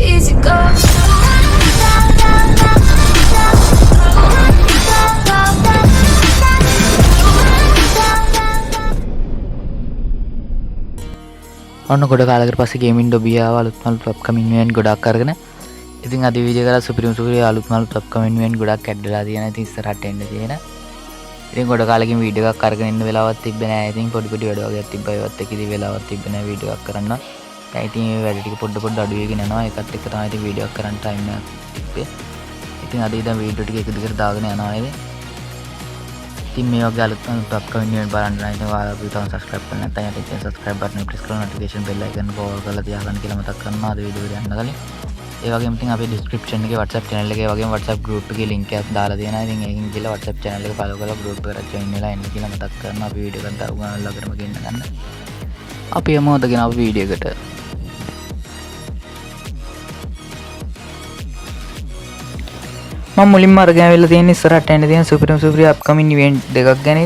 easy go. ඔන්න ගොඩ කාලයකට පස්සේ ගේමින් ඩොබී ආව අලුත් මලුත් අප්කමින් ඉවෙන්ට් ගොඩක් අරගෙන. ඉතින් අද වීඩියෝ කරලා සුපිරිම අලුත් මලුත් අප්කමින් ඉවෙන්ට් ගොඩක් ඇඩ් වෙලා තියෙනවා. ඉතින් ඉස්සරහට එන්න තියෙන. ඉතින් ගොඩ කාලෙකින් වීඩියෝ එකක් අරගෙන ඉන්න වෙලාවක් තිබ්බේ නැහැ. ඉතින් පොඩි වැඩ වගේක් තිබ්බා. ඒවත් එක්ක ඉතින් වෙලාවක් තිබ්බේ නැහැ වීඩියෝ එකක් කරන්න. දැන් ඉතින් මේ වැඩ ටික පොඩ අඩු වෙගෙන යනවා. ඒකත් එක්ක තමයි ඉතින් වීඩියෝ එකක් කරන්න ටයිම් එකක් තිබ්බේ. ඉතින් අද ඉතින් වීඩියෝ ටික එක දිගට දාගෙන යනවා නේද? ඉතින් මේ වගේ අලුත් මලුත් අප්කමින් ඉවෙන්ට් බලන්න නම් ඉතින් ඔයාලා අපිට තාම සබ්ස්ක්‍රයිබ් කරලා නැත්නම් ඉතින් සබ්ස්ක්‍රයිබ් බටන් එක ප්‍රෙස් කරලා නොටිෆිකේෂන් බෙල් අයිකන් පවර් කරලා තියාගන්න කියලා මතක් කරනවා. අද වීඩියෝ එක යන්න කලින් ඒ වගේම ඉතින් අපේ ඩිස්ක්‍රිප්ෂන් එකේ WhatsApp channel එකේ වගේම WhatsApp group එකේ link එකක් දාලා තියෙනවා. ඉතින් ඒකෙන් ගිහලා WhatsApp channel එක follow කරලා group එකට join වෙලා එන්න කියලා මතක් කරනවා. අපි වීඩියෝ එකක් දාපු ගමන් ළඟටම ගෙන්න ගන්න. අපි යමු අදගෙන අපේ වීඩියෝ එකට. මම මුලින්ම අරගෙන ආවිල්ලා තියෙන ඉස්සරහට එන්න තියෙන සුපිරි අප්කමින් ඉවෙන්ට් දෙකක් ගැන.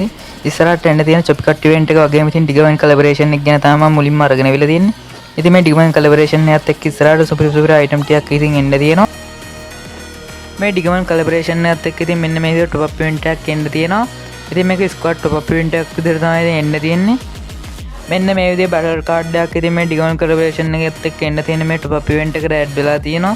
ඉස්සරහට එන්න තියෙන චොපිකට් ඉවෙන්ට් එක වගේම ඉතින් ඩිගමන් කොලැබොරේෂන් එක ගැන තමයි මම මුලින්ම අරගෙන ආවිල්ලා තියෙන්නේ. ඉතින් මේ ඩිගමන් කොලැබොරේෂන් එකත් එක්ක ඉස්සරහට සුපිරි අයිටම් ටිකක් ඉතින් එන්න තියෙනවා. මේ ඩිගමන් කොලැබොරේෂන් එකත් එක්ක ඉතින් මෙන්න මේ විදිහට টপ අප් ඉවෙන්ට් එකක් එන්න තියෙනවා. ඉතින් මේක ස්ක්වොඩ් টপ අප් ඉවෙන්ට් එකක් විදිහට තමයි එන්න තියෙන්නේ. මෙන්න මේ විදිහේ බැටල් කාඩ් එකක් ඉතින් මේ ඩිගමන් කොලැබොරේෂන් එකත් එක්ක එන්න තියෙන මේ টপ අප් ඉවෙන්ට් එකට ඇඩ් වෙලා තියෙනවා.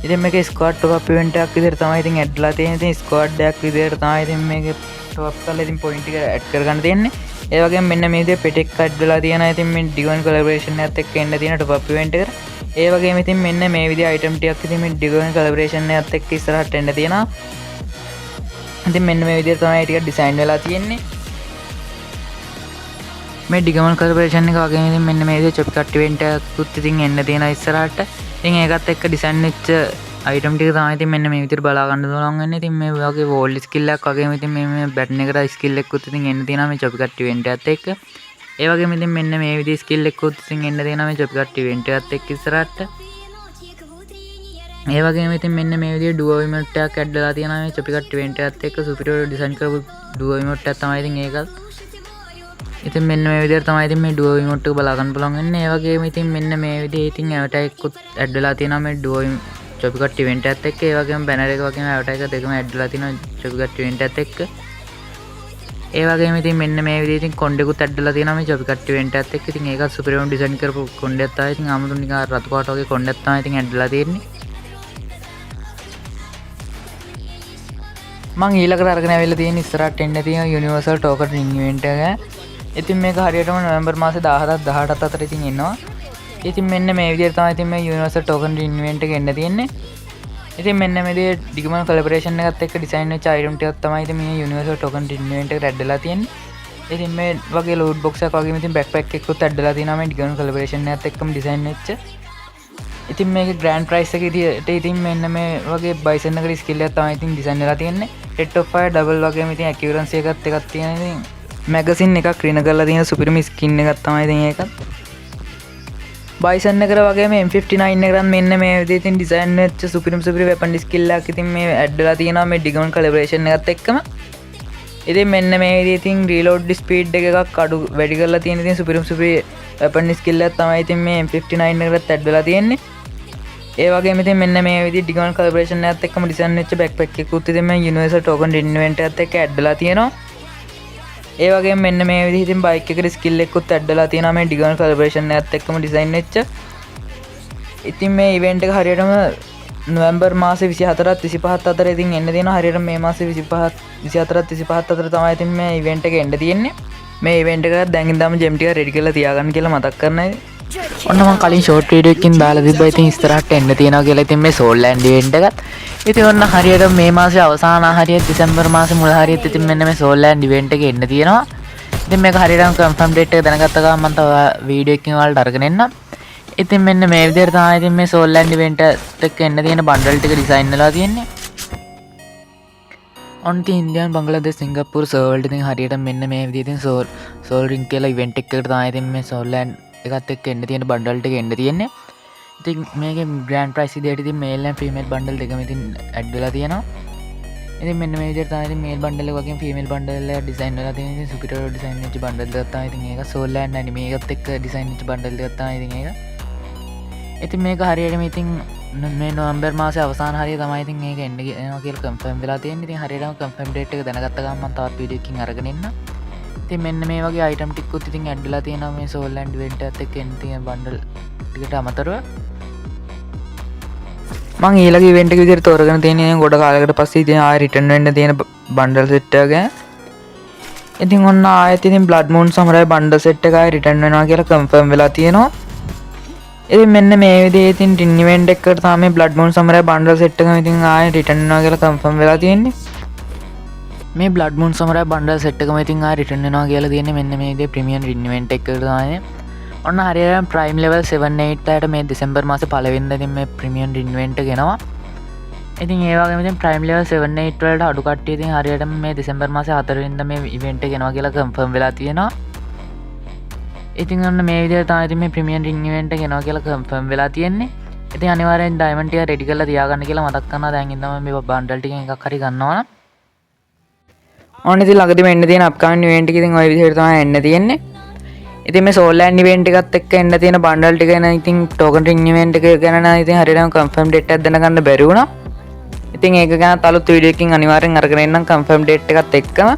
ඉතින් මේක ස්ක්වොඩ් টপ අප් ඉවෙන්ට් එකක් විදිහට තමයි ඉතින් ඇඩ් වෙලා තියෙන්නේ. ඉතින් ස්ක්වොඩ් එකක් විදිහට තමයි ඉතින් මේක টপ අප් කරලා ඉතින් පොයින්ට් එක ඇඩ් කරගන්න තියෙන්නේ. ඒ වගේම මෙන්න මේ විදිහේ පෙටෙක් ඇඩ් වෙලා තියෙනවා. ඉතින් මේ ඩිගමන් කොලැබොරේෂන් එකත් එක්ක එන්න තියෙන টপ අප් ඉවෙන්ට් එකට. ඒ වගේම ඉතින් මෙන්න මේ විදිහේ අයිටම් ටිකක් ඉතින් මේ ඩිගමන් කොලැබොරේෂන් එකත් එක්ක ඉස්සරහට එන්න තියෙනවා. ඉතින් මෙන්න මේ විදිහට තමයි ටික ඩිසයින් වෙලා තියෙන්නේ. මේ ඩිගමන් කොලැබොරේෂන් එක වගේම ඉතින් මෙන්න මේ විදිහේ චොපිකට් ඉවෙන්ට් එකකුත් ඉතින් එන්න තියෙනවා ඉස්සරහට. ඉතින් ඒකත් එක්ක ඩිසයින් වෙච්ච අයිටම් ටික තමයි ඉතින් මෙන්න මේ විදිහට බලා ගන්න පුළුවන් වෙන්නේ. ඉතින් මේ වගේ වෝල් ස්කිල් එකක් වගේම ඉතින් මේ බැටන් එකට ස්කිල් එකකුත් ඉතින් එන්න තියෙනවා මේ චොපිකට් ඉවෙන්ට් එකත් එක්ක. ඒ වගේම ඉතින් මෙන්න මේ විදිහේ ස්කිල් එකකුත් ඉතින් එන්න තියෙනවා මේ චොපිකට් ඉවෙන්ට් එකත් එක්ක ඉස්සරහට. ඒ වගේම ඉතින් මෙන්න මේ විදිහේ ඩුවෝ ඉමෝට් එකක් ඇඩ් වෙලා තියෙනවා මේ චොපිකට් ඉවෙන්ට් එකත් එක්ක සුපිරියර් ඩිසයින් කරපු ඩුවෝ ඉමෝට් එකක් තමයි ඉතින් ඒකත්. ඉතින් මෙන්න මේ විදිහට තමයි ඉතින් මේ ඩුවෝ ඉමෝට් එක බලා ගන්න පුළුවන් වෙන්නේ. ඒ වගේම ඉතින් මෙන්න මේ විදිහේ ඉතින් ඇවටයිකුත් ඇඩ් වෙලා තියෙනවා මේ ඩුවෝ චොපිකට් ඉවෙන්ට් එකත් එක්ක. ඒ වගේම බැනර් එක වගේම ඇවටයික දෙකම ඇඩ් වෙලා තියෙනවා චොපිකට් ඉවෙන්ට් එකත් එක්ක. ඒ වගේම ඉතින් මෙන්න මේ විදිහේ ඉතින් කොණ්ඩෙකුත් ඇඩ් වෙලා තියෙනවා මේ චොපිකට් ඉවෙන්ට් එකත් එක්ක. ඉතින් ඒකත් සුපිරියර් ඩිසයින් කරපු කොණ්ඩයක් තමයි. ඉතින් ආමුතුන් නිකන් රතු පාට වගේ කොණ්ඩයක් තමයි ඉතින් ඇඩ් වෙලා තියෙන්නේ. මම ඊළඟට අරගෙන ආවිල්ලා තියෙන ඉස්සරහට එන්න තියෙන යුනිවර්සල් ටෝකන් රින් ඉවෙන්ට් එක. ඉතින් මේක හරියටම නොවැම්බර් මාසේ 17ත් 18ත් අතර ඉතින් එනවා. ඉතින් මෙන්න මේ විදිහට තමයි ඉතින් මේ යුනිවර්සල් ටෝකන් රින් ඉවෙන්ට් එක එන්න තියෙන්නේ. ඉතින් මෙන්න මේ විදිහේ ඩිගමන් කොලැබොරේෂන් එකත් එක්ක ඩිසයින් වෙච්ච අයිටම් ටිකක් තමයි ඉතින් මේ යුනිවර්සල් ටෝකන් රින් ඉවෙන්ට් එකට ඇඩ් වෙලා තියෙන්නේ. ඉතින් මේ වගේ ලූට් බොක්ස් එකක් වගේම ඉතින් බෑක්පැක් එකකුත් ඇඩ් වෙලා තියෙනවා මේ ඩිගමන් කොලැබොරේෂන් එකත් එක්කම ඩිසයින් වෙච්ච. ඉතින් මේකේ ග්‍රෑන්ඩ් ප්‍රයිස් එක විදිහට ඉතින් මෙන්න මේ වගේ බයිසන් එකට ස්කිල් එකක් තමයි ඉතින් ඩිසයින් වෙලා තියෙන්නේ. රෙඩ් ඔෆ් ෆයර් ඩබල් වගේම ඉතින් ඇකියුරන්සි එකක් තියෙන ඉතින් මැගසින් එකක් ක්‍රීන කරලා තියෙන සුපිරිම ස්කින් එකක් තමයි ඉතින් ඒකත්. බයිසන් එකට වගේම M59 එකකට මෙන්න මේ විදිහට ඉතින් ඩිසයින් වෙච්ච සුපිරිම වෙපන් ස්කිල් එකක් ඉතින් මේ ඇඩ් වෙලා තියෙනවා මේ ඩිගමන් කොලැබොරේෂන් එකත් එක්කම. ඉතින් මෙන්න මේ විදිහට ඉතින් රීලෝඩ් ස්පීඩ් එකක් අඩු වැඩි කරලා තියෙන ඉතින් සුපිරිම වෙපන් ස්කිල් එකක් තමයි ඉතින් මේ M59 එකකට ඇඩ් වෙලා තියෙන්නේ. ඒ වගේම ඉතින් මෙන්න මේ විදිහට ඩිගමන් කොලැබොරේෂන් එකත් එක්කම ඩිසයින් වෙච්ච බෑක්පැක් එකකුත් ඉතින් මේ යුනිවර්සල් ටෝකන් රින් ඉවෙන්ට් එකත් එක්ක ඇඩ් වෙලා තියෙනවා. ඒ වගේම මෙන්න මේ විදිහට ඉතින් බයික් එකේ ස්කිල් එකකුත් ඇඩ් වෙලා තියෙනවා මේ ඩිගමන් කොලැබොරේෂන් එකත් එක්කම ඩිසයින් වෙච්ච. ඉතින් මේ ඉවෙන්ට් එක හරියටම නොවැම්බර් මාසේ 24ත් 25ත් අතර ඉතින් එන්න තියෙනවා. හරියටම මේ මාසේ 24ත් 25ත් අතර තමයි ඉතින් මේ ඉවෙන්ට් එක එන්න තියෙන්නේ. මේ ඉවෙන්ට් එක දැන් ඉඳන්ම ජෙම් ටික රෙඩි කරලා තියාගන්න කියලා මතක් කරනයි. ඔන්න මම කලින් ෂෝට් වීඩියෝ එකකින් දාලා තිබ්බා ඉතින් ඉස්සරහට එන්න තියෙනවා කියලා. ඉතින් මේ සෝල් ලෑන්ඩ් ඉවෙන්ට් එකත් ඉතින් ඔන්න හරියට මේ මාසේ අවසාන හරියට දෙසැම්බර් මාසේ මුල හරියට ඉතින් මෙන්න මේ සෝල් ලෑන්ඩ් ඉවෙන්ට් එක එන්න තියෙනවා. ඉතින් මේක හරියටම කන්ෆර්ම් ඩේට් එක දැනගත්ත ගමන් මම තව වීඩියෝ එකකින් ඔයාලට අරගෙන එන්නම්. ඉතින් මෙන්න මේ විදිහට තමයි ඉතින් මේ සෝල් ලෑන්ඩ් ඉවෙන්ට් එකත් එක්ක එන්න තියෙන බන්ඩල් ටික ඩිසයින් වෙලා තියෙන්නේ. ඔන්න ඉතින් ඉන්දියානු බංග්ලාදේශ සිංගප්පූරු සර්වර් වලට ඉතින් හරියට මෙන්න මේ විදිහට ඉතින් සෝල් රින් කියලා ඉවෙන්ට් එකකට තමයි ඉතින් මේ සෝල් ලෑන්ඩ් එකත් එක්ක එන්න තියෙන බන්ඩල් ටික එන්න තියෙන්නේ. ඉතින් මේකේ ග්‍රෑන්ඩ් ප්‍රයිස් විදිහට ඉතින් මේල් and ෆීමේල් බන්ඩල් දෙකම ඉතින් ඇඩ් වෙලා තියෙනවා. ඉතින් මෙන්න මේ විදිහට තමයි ඉතින් මේල් බන්ඩල් එක වගේම ෆීමේල් බන්ඩල් එක ඩිසයින් වෙලා තියෙන ඉතින් සුපිරියර් ඩිසයින් වෙච්ච බන්ඩල් දෙකක් තමයි ඉතින් ඒක සෝල් ලෑන්ඩ් අනිමේ එකත් එක්ක ඩිසයින් වෙච්ච බන්ඩල් දෙකක් තමයි ඉතින් ඒක. ඉතින් මේක හරියටම ඉතින් මේ නොවැම්බර් මාසේ අවසාන හරිය තමයි ඉතින් මේක එන්න යනවා කියලා කන්ෆර්ම් වෙලා තියෙන්නේ. ඉතින් හරියටම කන්ෆර්ම් ඩේට් එක දැනගත්ත ගමන් මම තවත් වීඩියෝ එකකින් අරගෙන එන්න. ඉතින් මෙන්න මේ වගේ අයිටම් ටිකකුත් ඉතින් ඇඩ් වෙලා තියෙනවා මේ සෝල්ලෑන්ඩ් ඉවෙන්ට් එකත් එක්ක එන්න තියෙන බන්ඩල් ටිකට අමතරව. මං ඊළඟ ඉවෙන්ට් එක විදිහට තෝරගෙන තියෙන්නේ ගොඩ කාලයකට පස්සේ ඉතින් ආයෙ රිටර්න් වෙන්න තියෙන බන්ඩල් සෙට් එක ගැන. ඉතින් ඔන්න ආයෙත් ඉතින් බ්ලඩ් මූන් සමරයි බන්ඩල් සෙට් එක ආයෙ රිටර්න් වෙනවා කියලා කන්ෆර්ම් වෙලා තියෙනවා. ඉතින් මෙන්න මේ විදිහේ ඉතින් ටින් ඉවෙන්ට් එකකට තමයි බ්ලඩ් මූන් සමරයි බන්ඩල් සෙට් එකම ඉතින් ආයෙ රිටර්න් වෙනවා කියලා කන්ෆර්ම් වෙලා තියෙන්නේ. මේ බ්ලඩ් මූන් සමරයි බන්ඩල් සෙට් එකම ඉතින් ආයෙ රිටර්න් වෙනවා කියලා තියෙන්නේ මෙන්න මේ විදිහේ ප්‍රීමියම් ටින් ඉවෙන්ට් එකකට තමයි. ඔන්න හරියටම ප්‍රයිම් ලෙවල් 7 8 ට මේ දෙසැම්බර් මාසේ පළවෙනිදා ඉතින් මේ ප්‍රීමියම් ටින් ඉවෙන්ට් එක ගෙනවා. ඉතින් ඒ වගේම ඉතින් ප්‍රයිම් ලෙවල් 7 8 වලට අඩු කට්ටිය ඉතින් හරියටම මේ දෙසැම්බර් මාසේ 4 වෙනිදා මේ ඉවෙන්ට් එක ගෙනවා කියලා කන්ෆර්ම් වෙලා තියෙනවා. ඉතින් ඔන්න මේ විදිහට තමයි ඉතින් මේ ප්‍රීමියම් රින් ඉවෙන්ට් එක ගෙනවා කියලා කන්ෆර්ම් වෙලා තියෙන්නේ. ඉතින් අනිවාර්යෙන් ඩයමන්ඩ් ටික රෙඩි කරලා තියාගන්න කියලා මතක් කරනවා. දැන් ඉඳන්ම මේ බන්ඩල් ටිකෙන් එකක් හරි ගන්නවා නම්. ඔන්න ඉතින් ළඟදිම එන්න තියෙන අප්කමින් ඉවෙන්ට් එක ඉතින් ওই විදිහට තමයි එන්න තියෙන්නේ. ඉතින් මේ සෝල්ලෑන්ඩ් ඉවෙන්ට් එකත් එක්ක එන්න තියෙන බන්ඩල් ටික ගැන ඉතින් ටෝකන් රින් ඉවෙන්ට් එක ගැන නම් ඉතින් හරියටම කන්ෆර්ම් ඩේට් එකක් දැනගන්න බැරි වුණා. ඉතින් ඒක ගැන අලුත් වීඩියෝ එකකින් අනිවාර්යෙන් අරගෙන එන්නම් කන්ෆර්ම් ඩේට් එකත් එක්කම.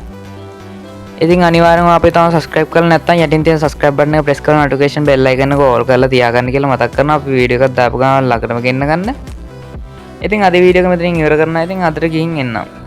ඉතින් අනිවාර්යෙන්ම අපේ තාම සබස්ක්‍රයිබ් කරලා නැත්නම් යටින් තියෙන සබස්ක්‍රයිබ් බටන් එක ප්‍රෙස් කරලා නොටිෆිකේෂන් බෙල් අයිකන් එක ඕල් කරලා තියාගන්න කියලා මතක් කරනවා. අපි වීඩියෝ එකක් දාපු ගමන් ළඟටම ගෙන්න ගන්න. ඉතින් අද වීඩියෝ එක මෙතනින් ඉවර කරනවා. ඉතින් අදට ගිහින් එන්නම්.